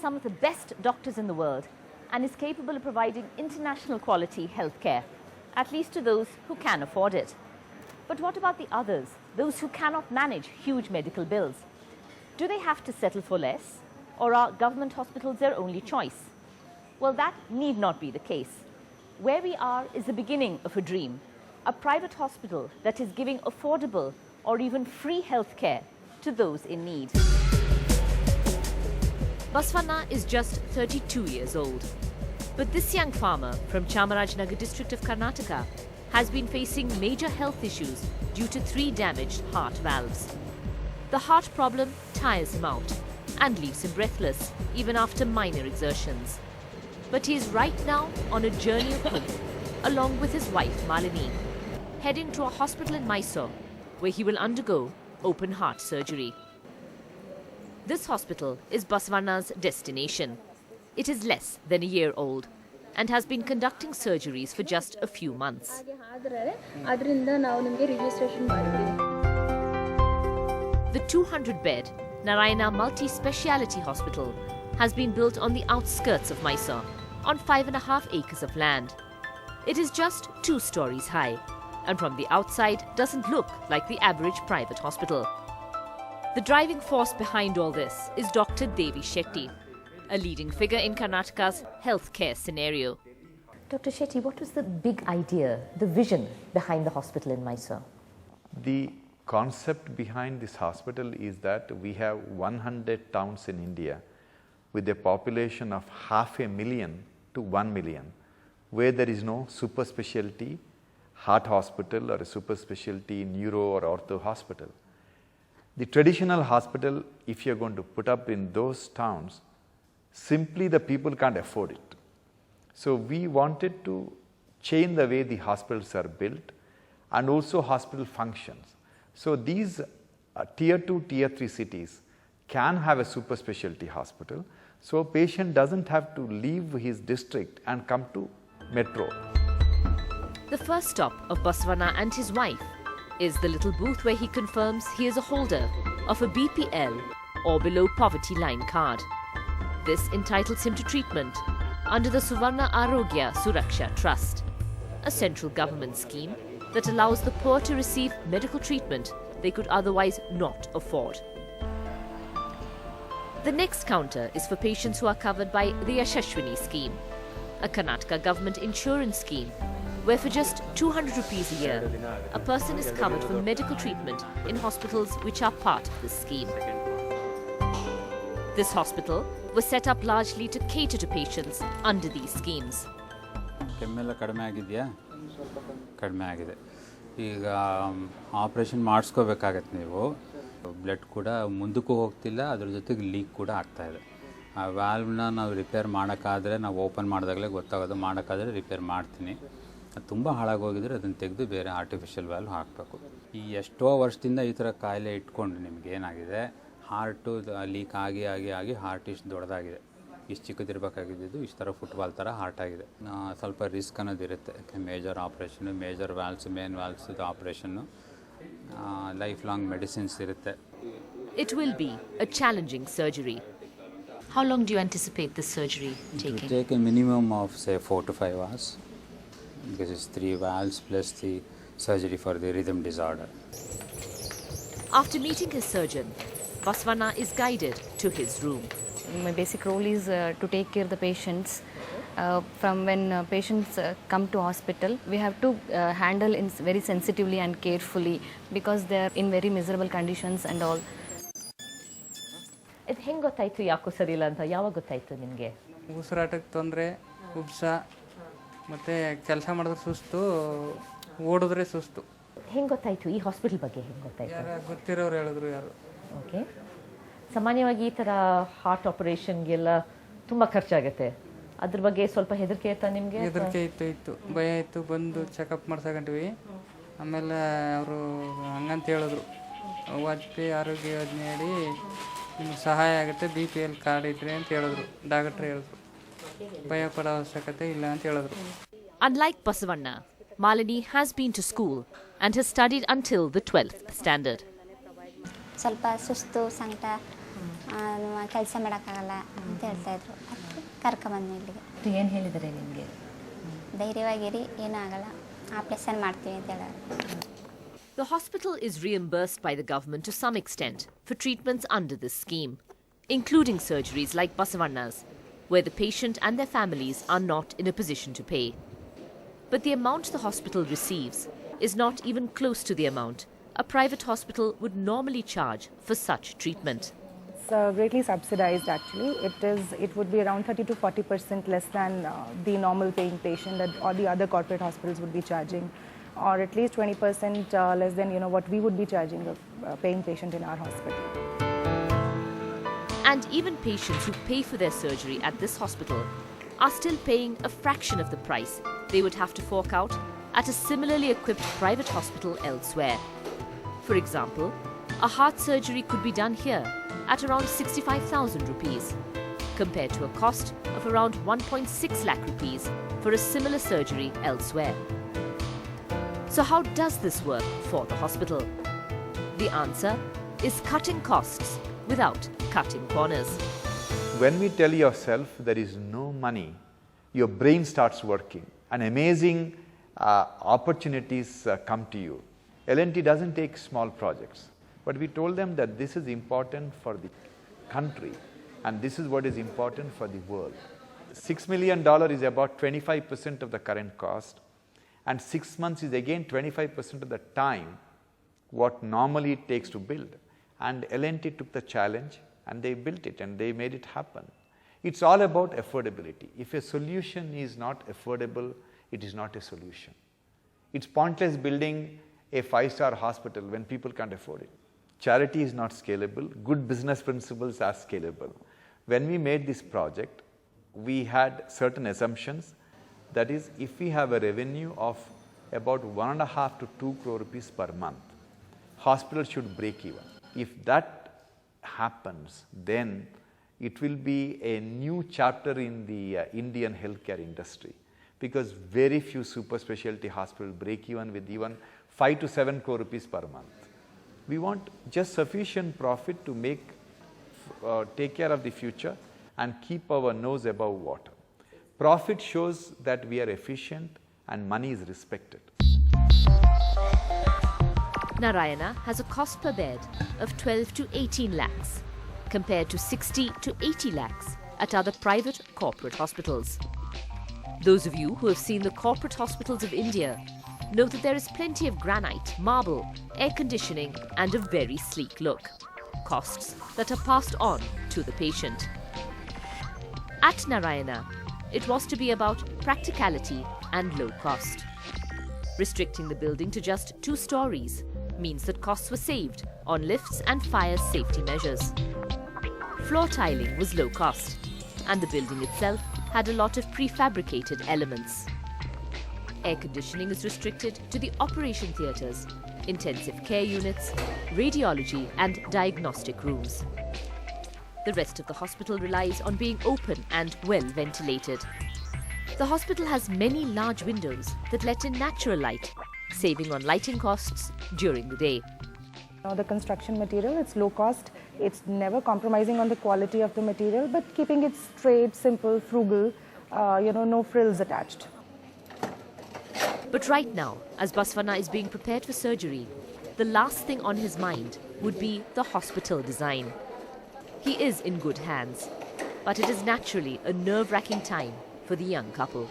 some of the best doctors in the world and is capable of providing international quality health care, at least to those who can afford it. But what about the others, those who cannot manage huge medical bills? Do they have to settle for less, or are government hospitals their only choice? Well, that need not be the case. Where we are is the beginning of a dream, a private hospital that is giving affordable or even free health care to those in need. Basvanna is just 32 years old. But this young farmer from Chamarajanagar district of Karnataka has been facing major health issues due to 3 damaged heart valves. The heart problem tires him out and leaves him breathless even after minor exertions. But he is right now on a journey of hope along with his wife Malini, heading to a hospital in Mysore where he will undergo open heart surgery. This hospital is Basvanna's destination. It is less than a year old and has been conducting surgeries for just a few months. The 200-bed Narayana Multi-Speciality Hospital has been built on the outskirts of Mysore on 5.5 acres of land. It is just 2 stories high and from the outside doesn't look like the average private hospital. The driving force behind all this is Dr. Devi Shetty, a leading figure in Karnataka's healthcare scenario. Dr. Shetty, what was the big idea, the vision behind the hospital in Mysore? The concept behind this hospital is that we have 100 towns in India with a population of 500,000 to 1 million, where there is no super specialty heart hospital or a super specialty neuro or ortho hospital. The traditional hospital, if you are going to put up in those towns, simply the people can't afford it. So we wanted to change the way the hospitals are built and also hospital functions. So these tier 2, tier 3 cities can have a super specialty hospital. So a patient doesn't have to leave his district and come to metro. The first stop of Basvanna and his wife is the little booth where he confirms he is a holder of a BPL or below poverty line card. This entitles him to treatment under the Suvarna Arogya Suraksha Trust, a central government scheme that allows the poor to receive medical treatment they could otherwise not afford. The next counter is for patients who are covered by the Yashashwini scheme, a Karnataka government insurance scheme where for just 200 rupees a year, a person is covered for medical treatment in hospitals which are part of this scheme. This hospital was set up largely to cater to patients under these schemes. ಕಡಿಮೆ ಆಗಿದೆ ಈಗ operation ಮಾಡಿಸ್ಕೋಬೇಕಾಗತ್ತೆ ನೀವು blood ಕೂಡ ಮುಂದಕ್ಕೂ ಹೋಗ್ತಿಲ್ಲ ಅದ್ರ ಜೊತೆಗೆ leak ಕೂಡ ಆಗ್ತಾ ಇದೆ ಆ ವ್ಯಾಲ್ವ್ನ ನಾವು ರಿಪೇರ್ ಮಾಡೋಕ್ಕಾದರೆ ನಾವು ಓಪನ್ ಮಾಡಿದಾಗಲೇ ಗೊತ್ತಾಗೋದು ಮಾಡೋಕ್ಕಾದರೆ ರಿಪೇರ್ ಮಾಡ್ತೀನಿ ಅದು ತುಂಬ ಹಾಳಾಗೋಗಿದ್ರೆ ಅದನ್ನು ತೆಗೆದು ಬೇರೆ ಆರ್ಟಿಫಿಷಿಯಲ್ ವ್ಯಾಲ್ವ್ ಹಾಕಬೇಕು ಈ ಎಷ್ಟೋ ವರ್ಷದಿಂದ ಈ ಥರ ಕಾಯಿಲೆ ಇಟ್ಕೊಂಡು ನಿಮ್ಗೆ ಏನಾಗಿದೆ ಹಾರ್ಟು ಲೀಕ್ ಆಗಿ ಆಗಿ ಆಗಿ ಹಾರ್ಟ್ ಇಷ್ಟು ದೊಡ್ಡದಾಗಿದೆ ಇಷ್ಟು ಚಿಕ್ಕದಿರಬೇಕಾಗಿದ್ದು ಇಷ್ಟು ಥರ ಫುಟ್ಬಾಲ್ ಥರ ಹಾರ್ಟ್ ಆಗಿದೆ ಸ್ವಲ್ಪ ರಿಸ್ಕ್ ಅನ್ನೋದಿರುತ್ತೆ major operation major valves main ವ್ಯಾಲ್ವ್ಸ್ದು ಆಪ್ರೇಷನ್ನು ಲೈಫ್ ಲಾಂಗ್ ಮೆಡಿಸಿನ್ಸ್ ಇರುತ್ತೆ. It will be a challenging surgery. How long do you anticipate this surgery taking? It will take a minimum of say 4 to 5 hours because it's 3 valves plus the surgery for the rhythm disorder. After meeting his surgeon, Basvanna is guided to his room. My basic role is to take care of the patients. From when patients come to hospital, we have to handle very sensitively and carefully because they are in very miserable conditions and all. ಇದು ಹೆಂಗೆ ಗೊತ್ತಾಯ್ತು ಯಾಕೋ ಸರಿ ಇಲ್ಲ ಅಂತ ಯಾವಾಗ ಗೊತ್ತಾಯ್ತು ನಿಮಗೆ? ಉಸಿರಾಟಕ್ಕೆ ತೊಂದರೆ, ಉಬ್ಸ, ಮತ್ತು ಕೆಲಸ ಮಾಡಿದ್ರೆ ಸುಸ್ತು, ಓಡಿದ್ರೆ ಸುಸ್ತು. ಹೆಂಗೆ ಗೊತ್ತಾಯ್ತು ಈ ಹಾಸ್ಪಿಟಲ್ ಬಗ್ಗೆ ಹೆಂಗೆ ಗೊತ್ತಾಯ್ತು? ಯಾರು ಗೊತ್ತಿರೋರು ಹೇಳಿದ್ರು ಯಾರು. ಓಕೆ. ಸಾಮಾನ್ಯವಾಗಿ ಈ ಥರ ಹಾರ್ಟ್ ಆಪರೇಷನ್ಗೆಲ್ಲ ತುಂಬ ಖರ್ಚಾಗುತ್ತೆ. ಅದ್ರ ಬಗ್ಗೆ ಸ್ವಲ್ಪ ಹೆದರಿಕೆ ಇತ್ತಾ ನಿಮಗೆ? ಹೆದರಿಕೆ ಇತ್ತು ಭಯ ಇತ್ತು. ಬಂದು ಚೆಕಪ್ ಮಾಡ್ಸಕೊಂಡ್ವಿ. ಆಮೇಲೆ ಅವರು ಹಂಗಂತ ಹೇಳಿದ್ರು, ವಾಜಪೇಯಿ ಆರೋಗ್ಯ ಯೋಜನೆ ಅಡಿ ನಿಮ್ಗೆ ಸಹಾಯ ಆಗುತ್ತೆ, BPL ಕಾರ್ಡ್ ಇದ್ರೆ ಅಂತ ಹೇಳಿದ್ರು. ಡಾಕ್ಟ್ರ್ ಹೇಳಿದ್ರು, ಭಯ ಪಡೋ ಅವಶ್ಯಕತೆ ಇಲ್ಲ ಅಂತ ಹೇಳಿದ್ರು. Unlike Basavanna, Malini has been to school and has studied until the 12th standard. ಸ್ವಲ್ಪ ಸುಸ್ತು ಸಂಕಟ ಕೆಲಸ ಮಾಡೋಕ್ಕಾಗಲ್ಲ ಅಂತ ಹೇಳ್ತಾಯಿದ್ರು. ಅದಕ್ಕೆ ಕರ್ಕೊಂಬಂದು ಇಲ್ಲಿಗೆ. ಏನು ಹೇಳಿದ್ದಾರೆ ನಿಮಗೆ? ಧೈರ್ಯವಾಗಿರಿ, ಏನೂ ಆಗಲ್ಲ, ಆಪ್ರೇಷನ್ ಮಾಡ್ತೀವಿ ಅಂತ ಹೇಳೋರು. The hospital is reimbursed by the government to some extent for treatments under this scheme, including surgeries like Basavanna's, where the patient and their families are not in a position to pay. But the amount the hospital receives is not even close to the amount a private hospital would normally charge for such treatment. It's greatly subsidized actually. It would be around 30 to 40% less than the normal paying patient that or the other corporate hospitals would be charging, or at least 20% less than what we would be charging a paying patient in our hospital. And even patients who pay for their surgery at this hospital are still paying a fraction of the price they would have to fork out at a similarly equipped private hospital elsewhere. For example, a heart surgery could be done here at around 65,000 rupees, compared to a cost of around 1.6 lakh rupees for a similar surgery elsewhere. So how does this work for the hospital? The answer is cutting costs without cutting corners. When we tell yourself there is no money, your brain starts working and amazing opportunities come to you. L&T doesn't take small projects, but we told them that this is important for the country and this is what is important for the world. $6 million is about 25% of the current cost, and 6 months is again 25% of the time what normally it takes to build. And L&T took the challenge and they built it and they made it happen. It's all about affordability. If a solution is not affordable, it is not a solution. It's pointless building a 5-star hospital when people can't afford it. Charity is not scalable. Good business principles are scalable. When we made this project, we had certain assumptions. That is, if we have a revenue of about 1.5 to 2 crore rupees per month, hospital should break even. If that happens, then it will be a new chapter in the Indian healthcare industry, because very few super specialty hospitals break even with even 5 to 7 crore rupees per month. We want just sufficient profit to take care of the future and keep our nose above water. Profit shows that we are efficient and money is respected. Narayana has a cost per bed of 12 to 18 lakhs, compared to 60 to 80 lakhs at other private corporate hospitals. Those of you who have seen the corporate hospitals of India know that there is plenty of granite, marble, air conditioning and a very sleek look. Costs that are passed on to the patient. At Narayana, it was to be about practicality and low cost. Restricting the building to just 2 stories means that costs were saved on lifts and fire safety measures. Floor tiling was low cost, and the building itself had a lot of prefabricated elements. Air conditioning is restricted to the operation theatres, intensive care units, radiology and diagnostic rooms. The rest of the hospital relies on being open and well ventilated. The hospital has many large windows that let in natural light, saving on lighting costs during the day. The construction material, it's low cost. It's never compromising on the quality of the material, but keeping it straight, simple, frugal, no frills attached. But right now, as Basavanna is being prepared for surgery, the last thing on his mind would be the hospital design. He is in good hands, but it is naturally a nerve-wracking time for the young couple.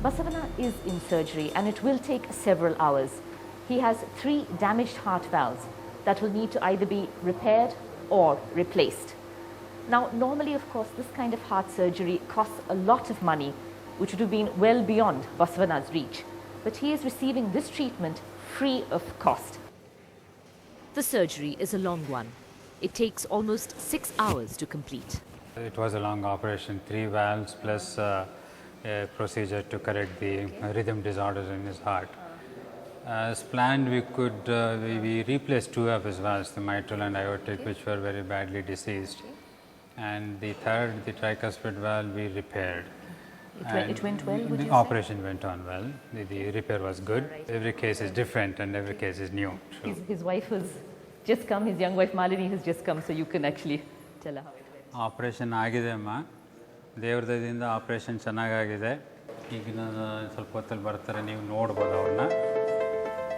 Basavanna is in surgery and it will take several hours. He has 3 damaged heart valves that will need to either be repaired or replaced. Now, normally, of course, this kind of heart surgery costs a lot of money, which would have been well beyond Basavanna's reach. But he is receiving this treatment free of cost. The surgery is a long one. It takes almost 6 hours to complete. It was a long operation, 3 valves plus a procedure to correct the rhythm disorders in his heart. As planned, we replaced 2 of his valves, the mitral and aortic, which were very badly diseased. And the third, the tricuspid valve, we repaired. It went well, would The you say? operation went on well. The repair was good. Every case is different and every case is new. So His wife has just come, his young wife Malini has just come, so you can actually tell her how it went. Operation ಆಗಿದೆ ಅಮ್ಮ, ದೇವ್ರ ದಯದಿಂದ operation ಚೆನ್ನಾಗಾಗಿದೆ. ಈಗ ನಾನು ಸ್ವಲ್ಪ ಹೊತ್ತಲ್ಲಿ ಬರ್ತಾರೆ, ನೀವು ನೋಡ್ಬೋದು ಅವ್ರನ್ನ.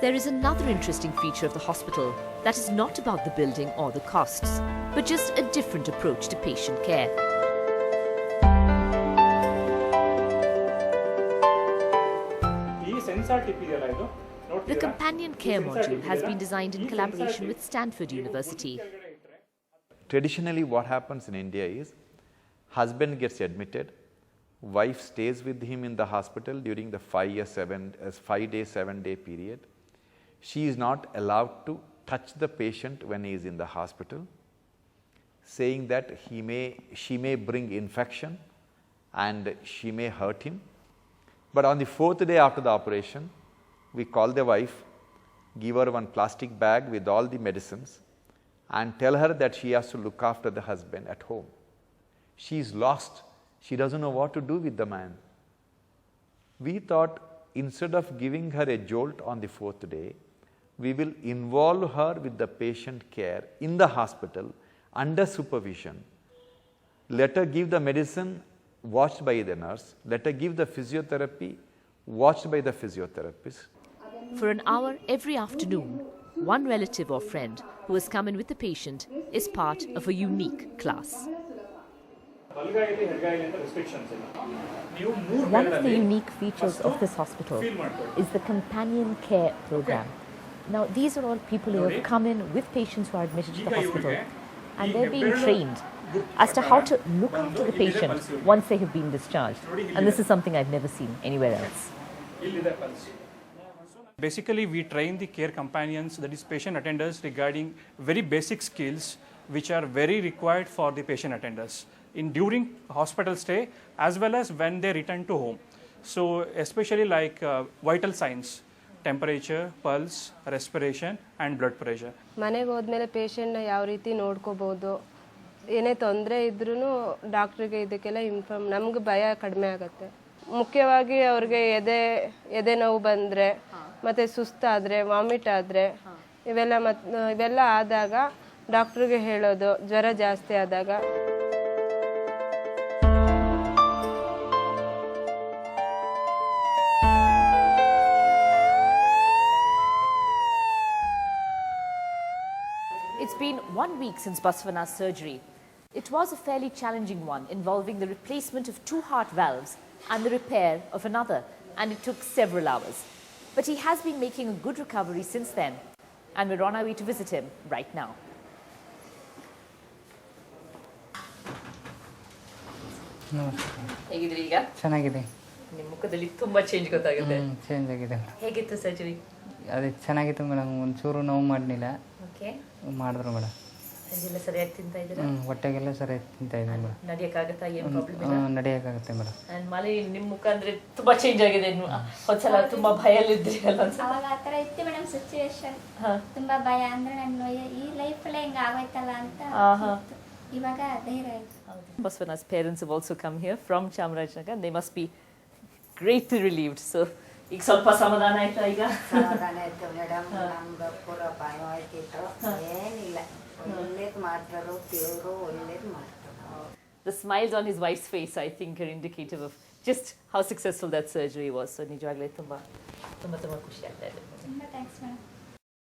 There is another interesting feature of the hospital that is not about the building or the costs, but just a different approach to patient care. The companion care module has been designed in collaboration with Stanford University. Traditionally, what happens in India is husband gets admitted, wife stays with him in the hospital during the 5-day, 7-day period. She is not allowed to touch the patient when he is in the hospital, saying that she may bring infection and she may hurt him. But on the 4th day after the operation, we call the wife, give her one plastic bag with all the medicines, and tell her that she has to look after the husband at home. She is lost. She doesn't know what to do with the man. We thought instead of giving her a jolt on the 4th day, we will involve her with the patient care in the hospital under supervision. Let her give the medicine watched by the nurse. Let her give the physiotherapy watched by the physiotherapist. For an hour every afternoon, one relative or friend who has come in with the patient is part of a unique class. One of the unique features of this hospital is the companion care program. Now, these are all people who have come in with patients who are admitted to the hospital, and they're being trained as to how to look after the patient once they have been discharged. And this is something I've never seen anywhere else. Basically, we train the care companions, that is patient attenders, regarding very basic skills which are very required for the patient attenders during hospital stay as well as when they return to home. So especially like vital signs, temperature, pulse, respiration and blood pressure. ಮನೆಗೆ ಹೋದ್ಮೇಲೆ ಪೇಷಂಟ್ನ ಯಾವ ರೀತಿ ನೋಡ್ಕೋಬೋದು, ಏನೇ ತೊಂದರೆ ಇದ್ರೂ ಡಾಕ್ಟ್ರಿಗೆ ಇದಕ್ಕೆಲ್ಲ ನಮ್ಗೆ ಭಯ ಕಡಿಮೆ ಆಗುತ್ತೆ. ಮುಖ್ಯವಾಗಿ ಅವ್ರಿಗೆ ಎದೆ ನೋವು ಬಂದರೆ ಮತ್ತು ಸುಸ್ತಾದರೆ, ವಾಮಿಟ್ ಆದರೆ ಇವೆಲ್ಲ ಆದಾಗ ಡಾಕ್ಟ್ರಿಗೆ ಹೇಳೋದು, ಜ್ವರ ಜಾಸ್ತಿ ಆದಾಗ. It's been 1 week since Basavana's surgery. It was a fairly challenging one, involving the replacement of 2 heart valves and the repair of another, and it took several hours. But he has been making a good recovery since then, and we're on our way to visit him right now. ಹೇಗಿದ್ರಿ ಈಗ? ಚೆನ್ನಾಗಿದೆ. ನಿಮ್ಮ ಮುಖದಲ್ಲಿ ತುಂಬಾ change ಗೊತ್ತಾಗುತ್ತೆ. Change ಆಗಿದೆ. ಹೇಗಿತ್ತು surgery? ಅದು ಚೆನ್ನಾಗಿತ್ತು ಮೇಡಮ್, ಒಂಚೂರು ನೋವು ಮಾಡಲಿಲ್ಲ. ಓಕೆ. ಮಾಡಿದ್ರು ಮೇಡಮ್. ಅದೆಲ್ಲ ಸರಿಯಾಗಿ ತಿಂತಾ ಇದ್ದೀರಾ? ಹೊಟ್ಟೆಗೆಲ್ಲ ಸರಿಯಾಗಿ ತಿಂತಾ ಇದ್ದೀನಿ ಮೇಡಮ್. ನಡೆಯಕ್ಕಾಗತ್ತಾ? ಏನು ಪ್ರಾಬ್ಲಮ್ ಇಲ್ಲ? ನಡೆಯಕ್ಕಾಗುತ್ತೆ ಮೇಡಮ್. ಅಂಡ್ ಮಾಲಿ, ನಿಮ್ಮ ಮುಖ ಅಂದ್ರೆ ತುಂಬಾ ಚೇಂಜ್ ಆಗಿದೆ. ಒಂದ್ಸಲ ತುಂಬಾ ಭಯಲ್ಲಿದ್ರಿ ಅಲ್ಲ? ಅವಾಗ ಆ ಥರ ಇತ್ತು ಮೇಡಮ್ ಸಿಚುವೇಶನ್. ತುಂಬಾ ಭಯ ಅಂದ್ರೆ ನನ್ನ ಈ ಲೈಫಲ್ಲೇ ಹಿಂಗೆ ಆಗೋಯ್ತಲ್ಲ ಅಂತ. ಇವಾಗ ಧೈರ್ಯ ಆಯ್ತು. Basavana's parents have also come here from Chamarajanagar, and they must be greatly relieved. So, ಈಗ ಸ್ವಲ್ಪ ಸಮಾಧಾನ ಆಯ್ತಾ? ಈಗ ಸಮಾಧಾನ ಆಯ್ತು ಮೇಡಮ್. ನಮ್ಗೆ ಪೂರ ಭಯ ಆಯ್ತಿತ್ತು. ಏನಿಲ್ಲ, ಒಳ್ಳೇದು ಮಾಡಿದ್ರು, ದೇವರು ಒಳ್ಳೇದು ಮಾಡ್ತಾರೆ. The smiles on his wife's face, I think, are indicative of just how successful that surgery was. So, ನಿಜವಾಗ್ಲೂ ತುಂಬಾ ಖುಷಿ ಆಗ್ತಾ ಇದೆ. ತುಂಬ ಥ್ಯಾಂಕ್ಸ್ ಮೇಡಮ್.